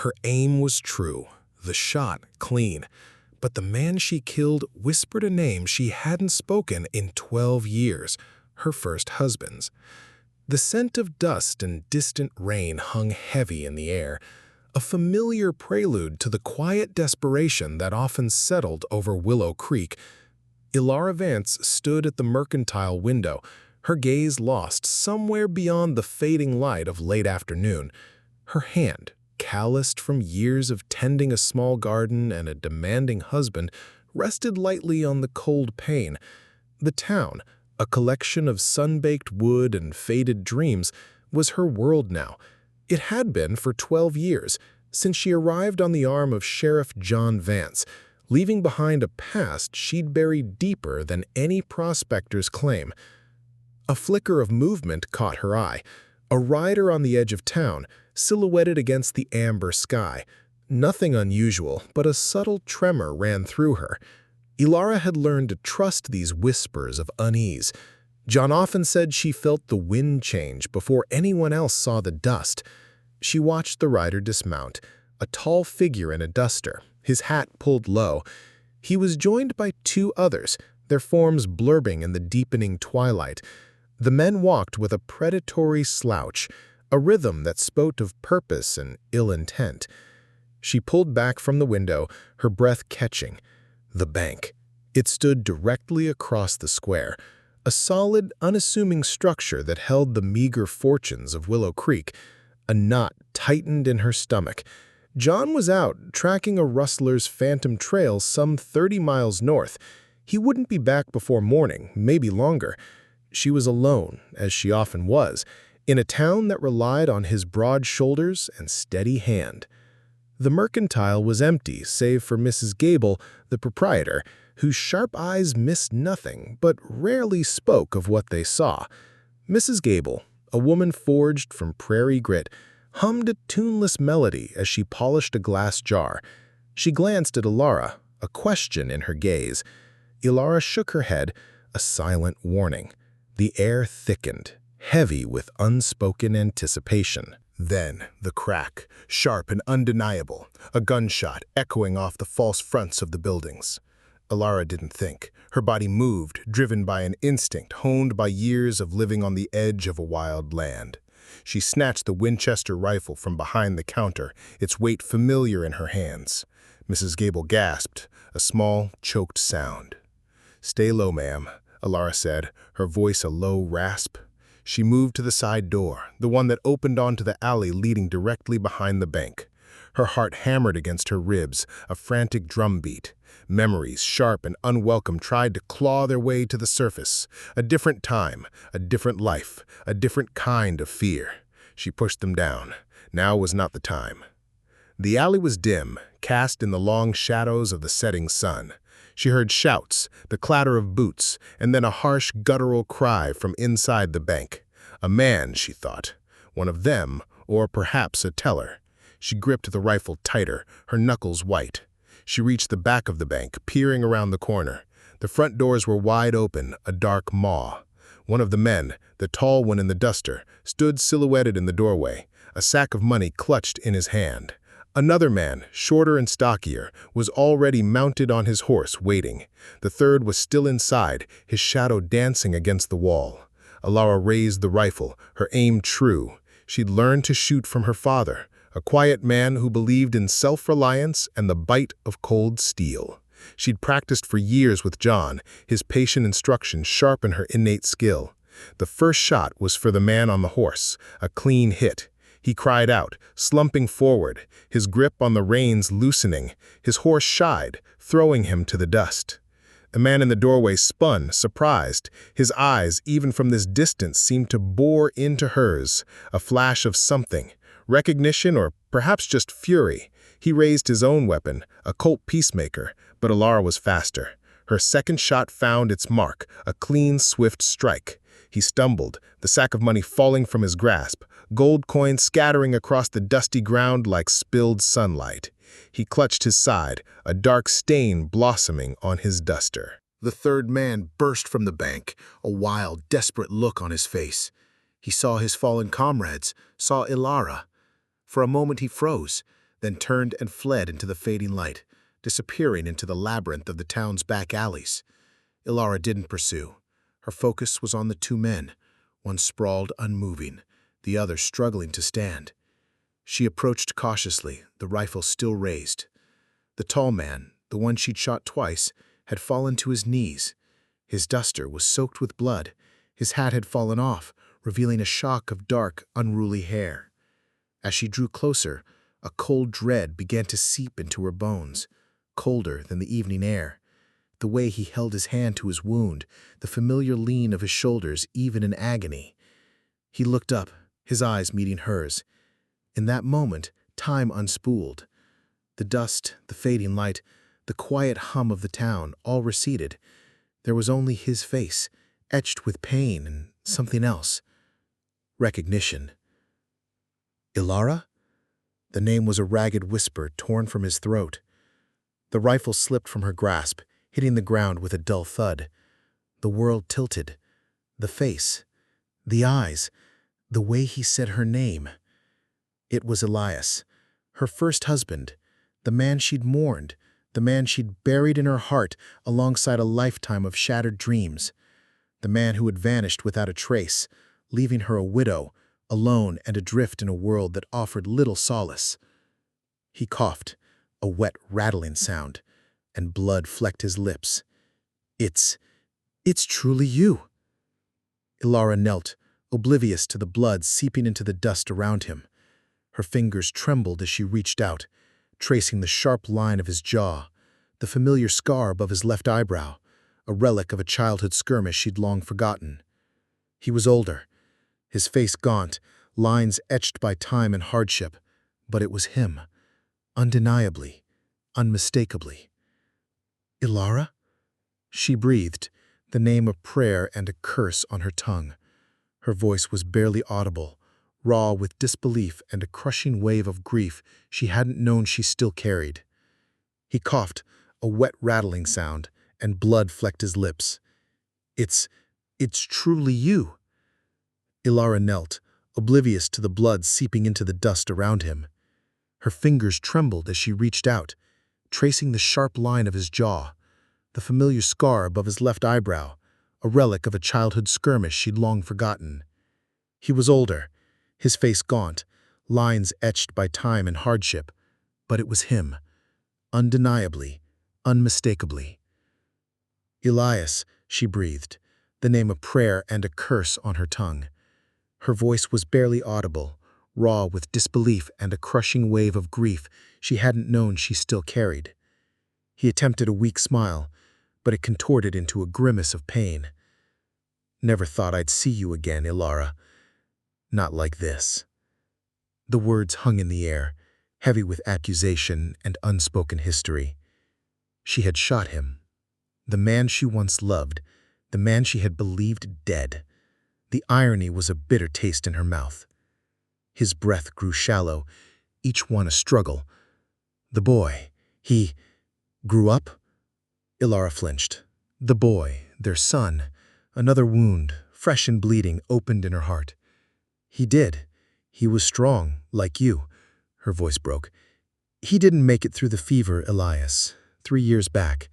Her aim was true, the shot clean, but the man she killed whispered a name she hadn't spoken in 12 years, her first husband's. The scent of dust and distant rain hung heavy in the air, a familiar prelude to the quiet desperation that often settled over Willow Creek. Elara Vance stood at the mercantile window, her gaze lost somewhere beyond the fading light of late afternoon. Her hand, calloused from years of tending a small garden and a demanding husband, rested lightly on the cold pane. The town, a collection of sun-baked wood and faded dreams, was her world now. It had been for 12 years, since she arrived on the arm of Sheriff John Vance, leaving behind a past she'd buried deeper than any prospector's claim. A flicker of movement caught her eye, a rider on the edge of town, silhouetted against the amber sky. Nothing unusual, but a subtle tremor ran through her. Elara had learned to trust these whispers of unease. John often said she felt the wind change before anyone else saw the dust. She watched the rider dismount, a tall figure in a duster, his hat pulled low. He was joined by two others, their forms blurring in the deepening twilight. The men walked with a predatory slouch, a rhythm that spoke of purpose and ill intent. She pulled back from the window, her breath catching. The bank. It stood directly across the square, a solid, unassuming structure that held the meager fortunes of Willow Creek. A knot tightened in her stomach. John was out, tracking a rustler's phantom trail some 30 miles north. He wouldn't be back before morning, maybe longer. She was alone, as she often was, in a town that relied on his broad shoulders and steady hand. The mercantile was empty, save for Mrs. Gable, the proprietor, whose sharp eyes missed nothing but rarely spoke of what they saw. Mrs. Gable, a woman forged from prairie grit, hummed a tuneless melody as she polished a glass jar. She glanced at Elara, a question in her gaze. Elara shook her head, a silent warning. The air thickened, heavy with unspoken anticipation. Then the crack, sharp and undeniable, a gunshot echoing off the false fronts of the buildings. Elara didn't think. Her body moved, driven by an instinct honed by years of living on the edge of a wild land. She snatched the Winchester rifle from behind the counter, its weight familiar in her hands. Mrs. Gable gasped, a small, choked sound. "Stay low, ma'am," Elara said, her voice a low rasp. She moved to the side door, the one that opened onto the alley leading directly behind the bank. Her heart hammered against her ribs, a frantic drumbeat. Memories, sharp and unwelcome, tried to claw their way to the surface. A different time, a different life, a different kind of fear. She pushed them down. Now was not the time. The alley was dim, cast in the long shadows of the setting sun. She heard shouts, the clatter of boots, and then a harsh, guttural cry from inside the bank. A man, she thought. One of them, or perhaps a teller. She gripped the rifle tighter, her knuckles white. She reached the back of the bank, peering around the corner. The front doors were wide open, a dark maw. One of the men, the tall one in the duster, stood silhouetted in the doorway, a sack of money clutched in his hand. Another man, shorter and stockier, was already mounted on his horse, waiting. The third was still inside, his shadow dancing against the wall. Elara raised the rifle, her aim true. She'd learned to shoot from her father, a quiet man who believed in self-reliance and the bite of cold steel. She'd practiced for years with John, his patient instruction sharpened her innate skill. The first shot was for the man on the horse, a clean hit. He cried out, slumping forward, his grip on the reins loosening. His horse shied, throwing him to the dust. The man in the doorway spun, surprised. His eyes, even from this distance, seemed to bore into hers, a flash of something, recognition or perhaps just fury. He raised his own weapon, a Colt Peacemaker, but Elara was faster. Her second shot found its mark, a clean, swift strike. He stumbled, the sack of money falling from his grasp, gold coins scattering across the dusty ground like spilled sunlight. He clutched his side, a dark stain blossoming on his duster. The third man burst from the bank, a wild, desperate look on his face. He saw his fallen comrades, saw Elara. For a moment he froze, then turned and fled into the fading light, disappearing into the labyrinth of the town's back alleys. Elara didn't pursue. Her focus was on the two men, one sprawled unmoving, the other struggling to stand. She approached cautiously, the rifle still raised. The tall man, the one she'd shot twice, had fallen to his knees. His duster was soaked with blood. His hat had fallen off, revealing a shock of dark, unruly hair. As she drew closer, a cold dread began to seep into her bones, colder than the evening air. The way he held his hand to his wound, the familiar lean of his shoulders even in agony. He looked up, his eyes meeting hers. In that moment, time unspooled. The dust, the fading light, the quiet hum of the town all receded. There was only his face, etched with pain and something else. Recognition. Elara? The name was a ragged whisper torn from his throat. The rifle slipped from her grasp, hitting the ground with a dull thud. The world tilted. The face, the eyes, the way he said her name. It was Elias, her first husband, the man she'd mourned, the man she'd buried in her heart alongside a lifetime of shattered dreams, the man who had vanished without a trace, leaving her a widow, alone and adrift in a world that offered little solace. He coughed, a wet rattling sound, and blood flecked his lips. It's truly you." Elara knelt, oblivious to the blood seeping into the dust around him. Her fingers trembled as she reached out, tracing the sharp line of his jaw, the familiar scar above his left eyebrow, a relic of a childhood skirmish she'd long forgotten. He was older, his face gaunt, lines etched by time and hardship, but it was him, undeniably, unmistakably. "Elara?" She breathed, the name a prayer and a curse on her tongue. Her voice was barely audible, raw with disbelief and a crushing wave of grief she hadn't known she still carried. He coughed, a wet rattling sound, and blood flecked his lips. It's truly you." Elara knelt, oblivious to the blood seeping into the dust around him. Her fingers trembled as she reached out, tracing the sharp line of his jaw, the familiar scar above his left eyebrow, a relic of a childhood skirmish she'd long forgotten. He was older, his face gaunt, lines etched by time and hardship, but it was him, undeniably, unmistakably. "Elias," she breathed, the name a prayer and a curse on her tongue. Her voice was barely audible, raw with disbelief and a crushing wave of grief she hadn't known she still carried. He attempted a weak smile, but it contorted into a grimace of pain. "Never thought I'd see you again, Elara. Not like this." The words hung in the air, heavy with accusation and unspoken history. She had shot him. The man she once loved, the man she had believed dead. The irony was a bitter taste in her mouth. His breath grew shallow, each one a struggle. The boy, he grew up? Elara flinched. The boy, their son, another wound, fresh and bleeding, opened in her heart. "He did. He was strong, like you." Her voice broke. "He didn't make it through the fever, Elias, 3 years back."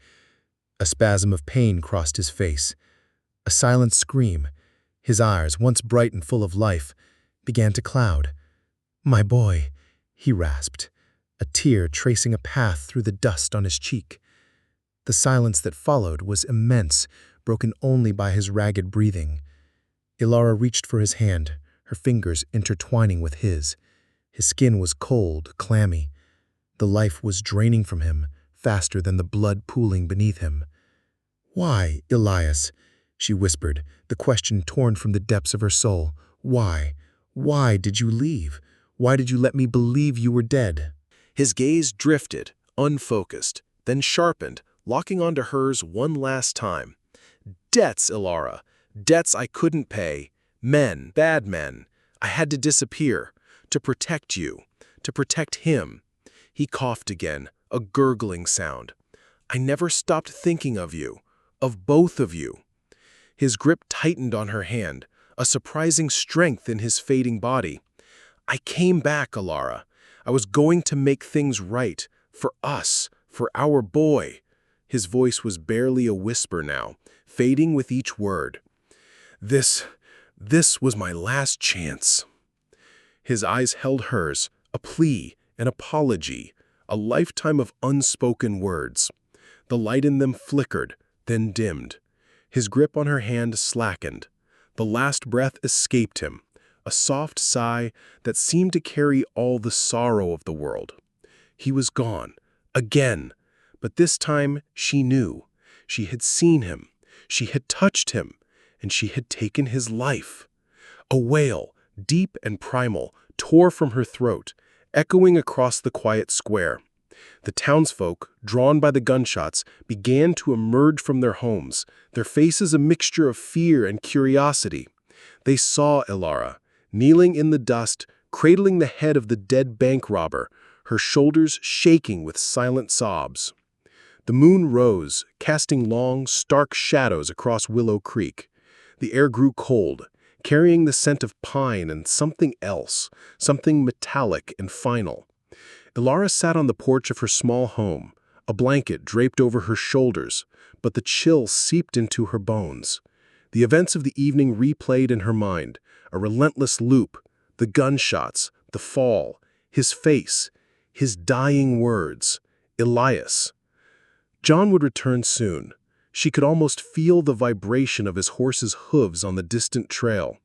A spasm of pain crossed his face. A silent scream. His eyes, once bright and full of life, began to cloud. "My boy," he rasped, a tear tracing a path through the dust on his cheek. The silence that followed was immense, broken only by his ragged breathing. Elara reached for his hand, her fingers intertwining with his. His skin was cold, clammy. The life was draining from him, faster than the blood pooling beneath him. "Why, Elias?" she whispered, the question torn from the depths of her soul. "Why? Why did you leave? Why did you let me believe you were dead?" His gaze drifted, unfocused, then sharpened, locking onto hers one last time. "Debts, Elara. Debts I couldn't pay. Men, bad men. I had to disappear. To protect you. To protect him." He coughed again, a gurgling sound. "I never stopped thinking of you. Of both of you." His grip tightened on her hand, a surprising strength in his fading body. "I came back, Elara. I was going to make things right. For us. For our boy." His voice was barely a whisper now, fading with each word. This was my last chance." His eyes held hers, a plea, an apology, a lifetime of unspoken words. The light in them flickered, then dimmed. His grip on her hand slackened. The last breath escaped him, a soft sigh that seemed to carry all the sorrow of the world. He was gone, again, but this time she knew. She had seen him, she had touched him, and she had taken his life. A wail, deep and primal, tore from her throat, echoing across the quiet square. The townsfolk, drawn by the gunshots, began to emerge from their homes, their faces a mixture of fear and curiosity. They saw Elara, kneeling in the dust, cradling the head of the dead bank robber, her shoulders shaking with silent sobs. The moon rose, casting long, stark shadows across Willow Creek. The air grew cold, carrying the scent of pine and something else, something metallic and final. Elara sat on the porch of her small home, a blanket draped over her shoulders, but the chill seeped into her bones. The events of the evening replayed in her mind, a relentless loop, the gunshots, the fall, his face, his dying words, Elias. John would return soon. She could almost feel the vibration of his horse's hooves on the distant trail.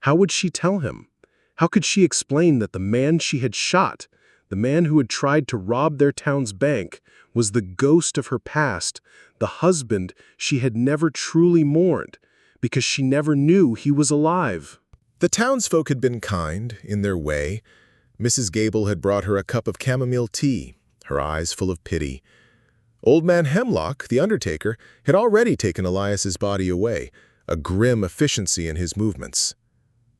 How would she tell him? How could she explain that the man she had shot, the man who had tried to rob their town's bank, was the ghost of her past, the husband she had never truly mourned, because she never knew he was alive? The townsfolk had been kind, in their way. Mrs. Gable had brought her a cup of chamomile tea, her eyes full of pity. Old man Hemlock, the undertaker, had already taken Elias's body away, a grim efficiency in his movements.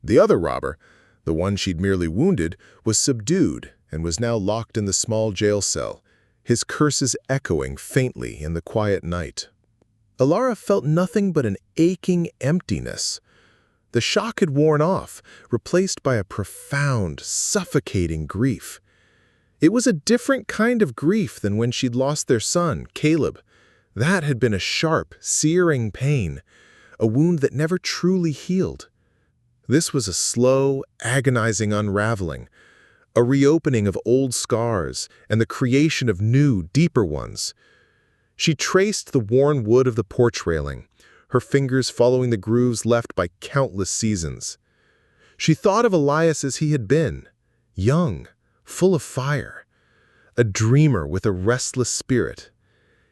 The other robber, the one she'd merely wounded, was subdued and was now locked in the small jail cell, his curses echoing faintly in the quiet night. Elara felt nothing but an aching emptiness. The shock had worn off, replaced by a profound, suffocating grief. It was a different kind of grief than when she'd lost their son, Caleb. That had been a sharp, searing pain, a wound that never truly healed. This was a slow, agonizing unraveling, a reopening of old scars and the creation of new, deeper ones. She traced the worn wood of the porch railing, her fingers following the grooves left by countless seasons. She thought of Elias as he had been, young, full of fire, a dreamer with a restless spirit.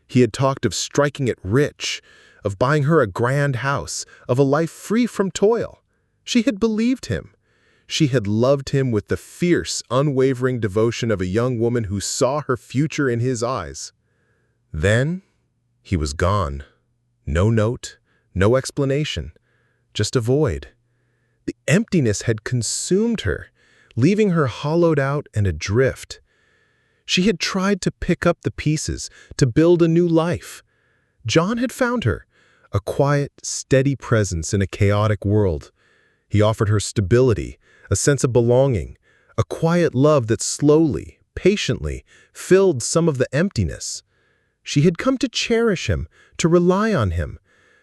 He had talked of striking it rich, of buying her a grand house, of a life free from toil. She had believed him. She had loved him with the fierce, unwavering devotion of a young woman who saw her future in his eyes. Then, he was gone. No note, no explanation, just a void. The emptiness had consumed her, leaving her hollowed out and adrift. She had tried to pick up the pieces, to build a new life. John had found her, a quiet, steady presence in a chaotic world. He offered her stability, a sense of belonging, a quiet love that slowly, patiently, filled some of the emptiness. She had come to cherish him, to rely on him,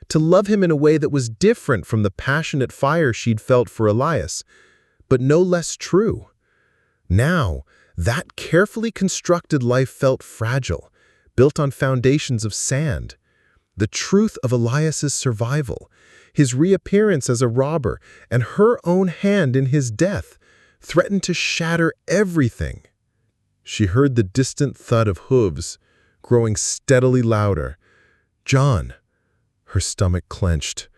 to love him in a way that was different from the passionate fire she'd felt for Elias, but no less true. Now, that carefully constructed life felt fragile, built on foundations of sand. The truth of Elias's survival, his reappearance as a robber, and her own hand in his death threatened to shatter everything. She heard the distant thud of hooves, growing steadily louder. John. Her stomach clenched.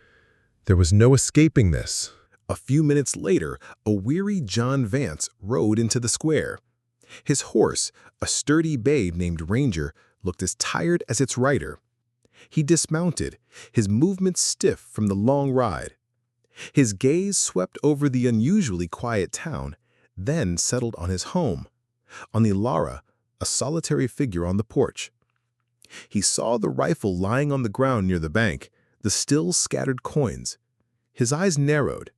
There was no escaping this. A few minutes later, a weary John Vance rode into the square. His horse, a sturdy bay named Ranger, looked as tired as its rider. He dismounted, his movements stiff from the long ride. His gaze swept over the unusually quiet town, then settled on his home, on Elara, a solitary figure on the porch. He saw the rifle lying on the ground near the bank, the still scattered coins. His eyes narrowed.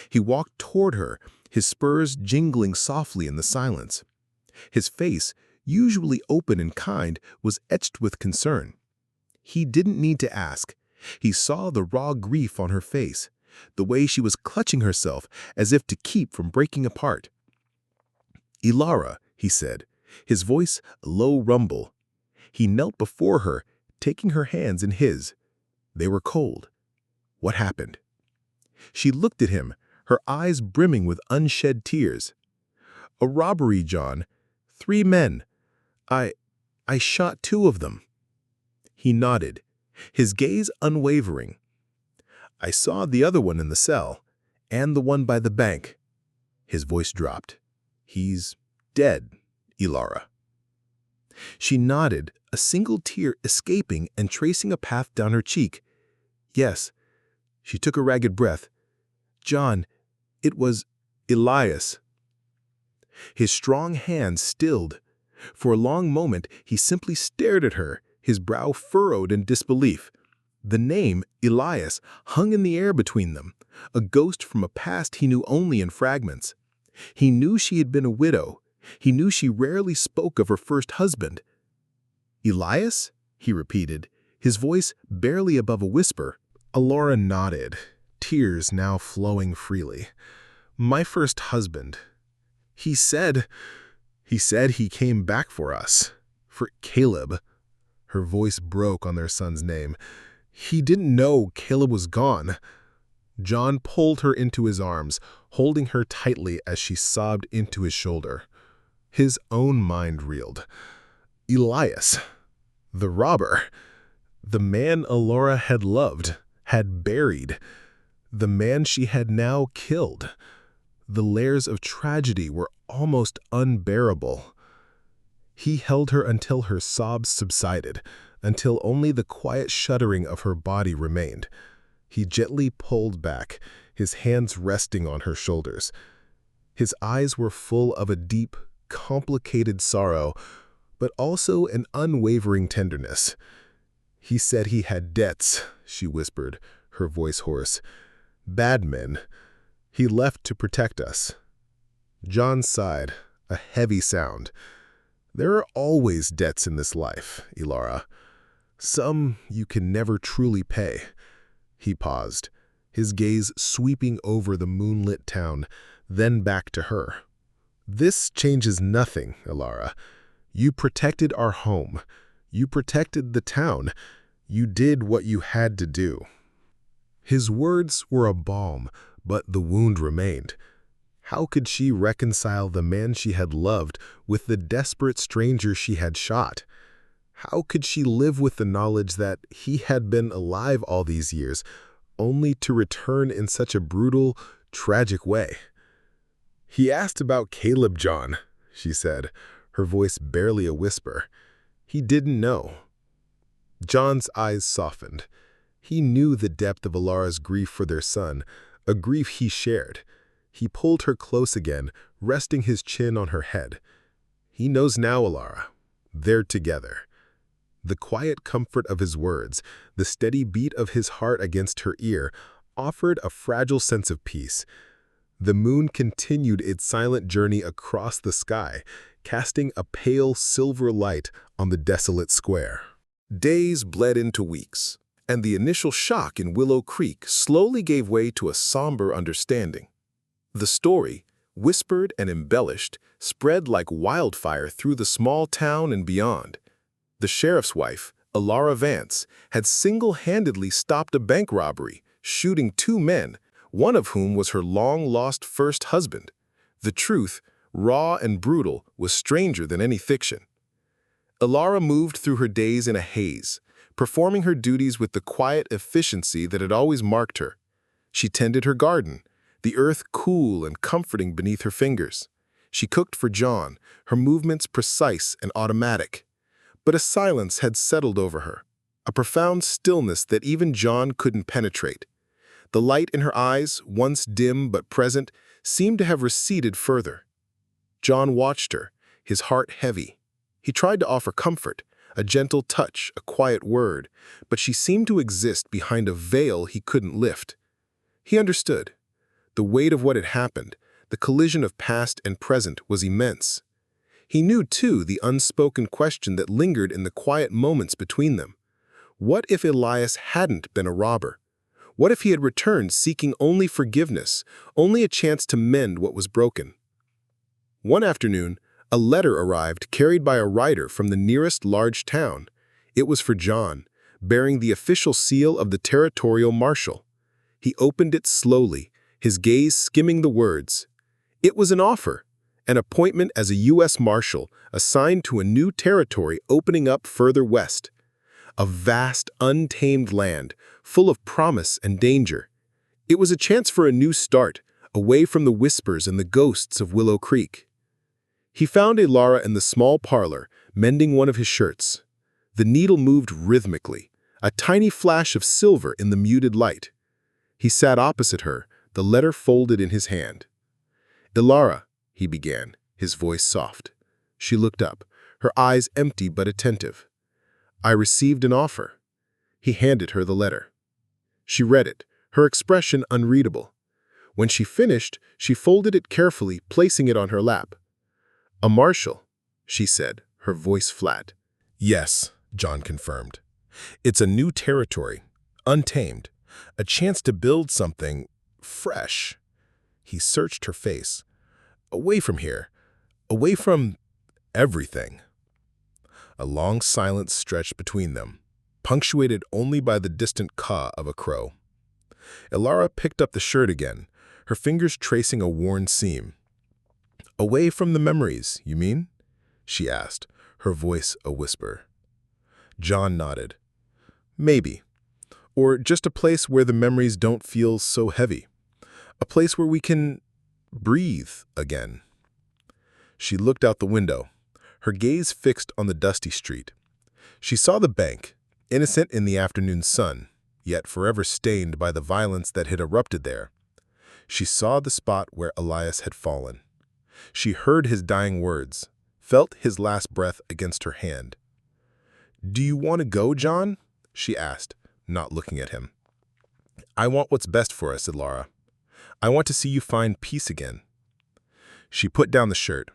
He walked toward her, his spurs jingling softly in the silence. His face, usually open and kind, was etched with concern. He didn't need to ask. He saw the raw grief on her face, the way she was clutching herself as if to keep from breaking apart. "Elara," he said, his voice a low rumble. He knelt before her, taking her hands in his. They were cold. What happened? She looked at him, her eyes brimming with unshed tears. "A robbery, John. 3 men. I shot 2 of them." He nodded, his gaze unwavering. "I saw the other one in the cell, and the one by the bank." His voice dropped. "He's dead, Elara." She nodded, a single tear escaping and tracing a path down her cheek. "Yes." She took a ragged breath. "John, it was Elias." His strong hand stilled. For a long moment, he simply stared at her, his brow furrowed in disbelief. The name, Elias, hung in the air between them, a ghost from a past he knew only in fragments. He knew she had been a widow. He knew she rarely spoke of her first husband. "Elias?" he repeated, his voice barely above a whisper. Elara nodded, tears now flowing freely. "My first husband. He said he came back for us. For Caleb." Her voice broke on their son's name. "He didn't know Caleb was gone." John pulled her into his arms, holding her tightly as she sobbed into his shoulder. His own mind reeled. Elias, the robber, the man Elara had loved, had buried, the man she had now killed. The layers of tragedy were almost unbearable. He held her until her sobs subsided, until only the quiet shuddering of her body remained. He gently pulled back, his hands resting on her shoulders. His eyes were full of a deep, complicated sorrow, but also an unwavering tenderness. "He said he had debts," she whispered, her voice hoarse. "Bad men. He left to protect us." John sighed, a heavy sound. "There are always debts in this life, Elara. Some you can never truly pay." He paused, his gaze sweeping over the moonlit town, then back to her. "This changes nothing, Elara. You protected our home. You protected the town. You did what you had to do." His words were a balm, but the wound remained. How could she reconcile the man she had loved with the desperate stranger she had shot? How could she live with the knowledge that he had been alive all these years, only to return in such a brutal, tragic way? "He asked about Caleb, John," she said, her voice barely a whisper. "He didn't know." John's eyes softened. He knew the depth of Elara's grief for their son, a grief he shared. He pulled her close again, resting his chin on her head. "He knows now, Elara. They're together." The quiet comfort of his words, the steady beat of his heart against her ear, offered a fragile sense of peace. The moon continued its silent journey across the sky, casting a pale silver light on the desolate square. Days bled into weeks, and the initial shock in Willow Creek slowly gave way to a somber understanding. The story, whispered and embellished, spread like wildfire through the small town and beyond. The sheriff's wife, Elara Vance, had single-handedly stopped a bank robbery, shooting 2 men, one of whom was her long-lost first husband. The truth, raw and brutal, was stranger than any fiction. Elara moved through her days in a haze, performing her duties with the quiet efficiency that had always marked her. She tended her garden, the earth cool and comforting beneath her fingers. She cooked for John, her movements precise and automatic. But a silence had settled over her, a profound stillness that even John couldn't penetrate. The light in her eyes, once dim but present, seemed to have receded further. John watched her, his heart heavy. He tried to offer comfort, a gentle touch, a quiet word, but she seemed to exist behind a veil he couldn't lift. He understood. The weight of what had happened, the collision of past and present, was immense. He knew, too, the unspoken question that lingered in the quiet moments between them. What if Elias hadn't been a robber? What if he had returned seeking only forgiveness, only a chance to mend what was broken? One afternoon, a letter arrived carried by a writer from the nearest large town. It was for John, bearing the official seal of the territorial marshal. He opened it slowly, his gaze skimming the words. It was an offer, an appointment as a U.S. Marshal assigned to a new territory opening up further west. A vast, untamed land, full of promise and danger. It was a chance for a new start, away from the whispers and the ghosts of Willow Creek. He found Elara in the small parlor, mending one of his shirts. The needle moved rhythmically, a tiny flash of silver in the muted light. He sat opposite her, the letter folded in his hand. "Elara," he began, his voice soft. She looked up, her eyes empty but attentive. "I received an offer." He handed her the letter. She read it, her expression unreadable. When she finished, she folded it carefully, placing it on her lap. "A marshal," she said, her voice flat. "Yes," John confirmed. "It's a new territory, untamed, a chance to build something fresh." He searched her face. "Away from here, away from everything." A long silence stretched between them, punctuated only by the distant caw of a crow. Elara picked up the shirt again, her fingers tracing a worn seam. "Away from the memories, you mean?" she asked, her voice a whisper. John nodded. "Maybe. Or just a place where the memories don't feel so heavy. A place where we can breathe again." She looked out the window, her gaze fixed on the dusty street. She saw the bank, innocent in the afternoon sun, yet forever stained by the violence that had erupted there. She saw the spot where Elias had fallen. She heard his dying words, felt his last breath against her hand. "Do you want to go, John?" she asked, not looking at him. "I want what's best for us, Elara. I want to see you find peace again." She put down the shirt.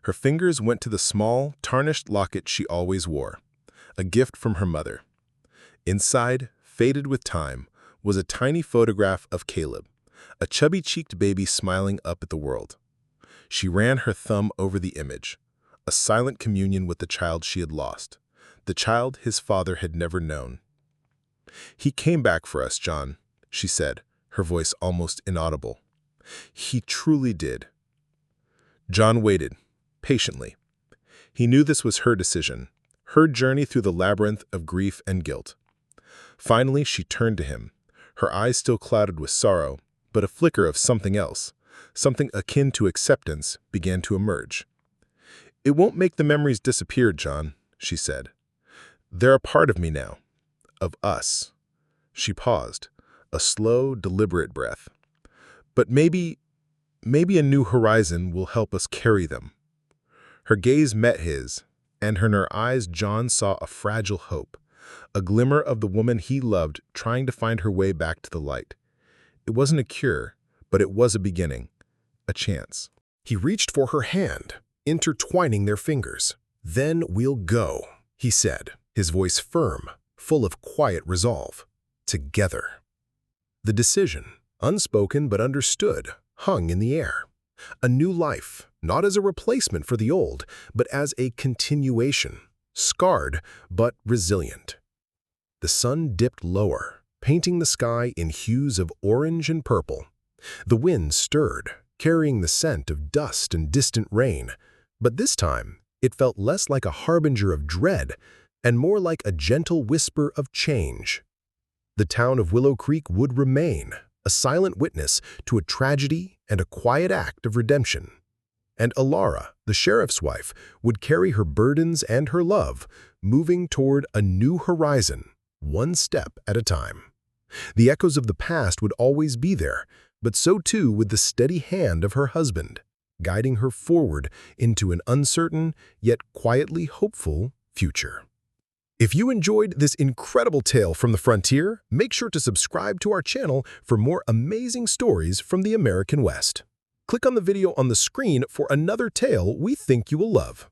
Her fingers went to the small, tarnished locket she always wore, a gift from her mother. Inside, faded with time, was a tiny photograph of Caleb, a chubby-cheeked baby smiling up at the world. She ran her thumb over the image, a silent communion with the child she had lost, the child his father had never known. "He came back for us, John," she said, her voice almost inaudible. "He truly did." John waited, patiently. He knew this was her decision, her journey through the labyrinth of grief and guilt. Finally, she turned to him, her eyes still clouded with sorrow, but a flicker of something else, something akin to acceptance, began to emerge. "It won't make the memories disappear, John," she said. "They're a part of me now, of us." She paused, a slow, deliberate breath. "But maybe a new horizon will help us carry them." Her gaze met his, and in her eyes John saw a fragile hope, a glimmer of the woman he loved trying to find her way back to the light. It wasn't a cure, but it was a beginning, a chance. He reached for her hand, intertwining their fingers. "Then we'll go," he said, his voice firm, full of quiet resolve. "Together." The decision, unspoken but understood, hung in the air. A new life, not as a replacement for the old, but as a continuation, scarred but resilient. The sun dipped lower, painting the sky in hues of orange and purple. The wind stirred, carrying the scent of dust and distant rain, but this time it felt less like a harbinger of dread and more like a gentle whisper of change. The town of Willow Creek would remain, a silent witness to a tragedy and a quiet act of redemption. And Elara, the sheriff's wife, would carry her burdens and her love, moving toward a new horizon, one step at a time. The echoes of the past would always be there, but so too would the steady hand of her husband, guiding her forward into an uncertain yet quietly hopeful future. If you enjoyed this incredible tale from the frontier, make sure to subscribe to our channel for more amazing stories from the American West. Click on the video on the screen for another tale we think you will love.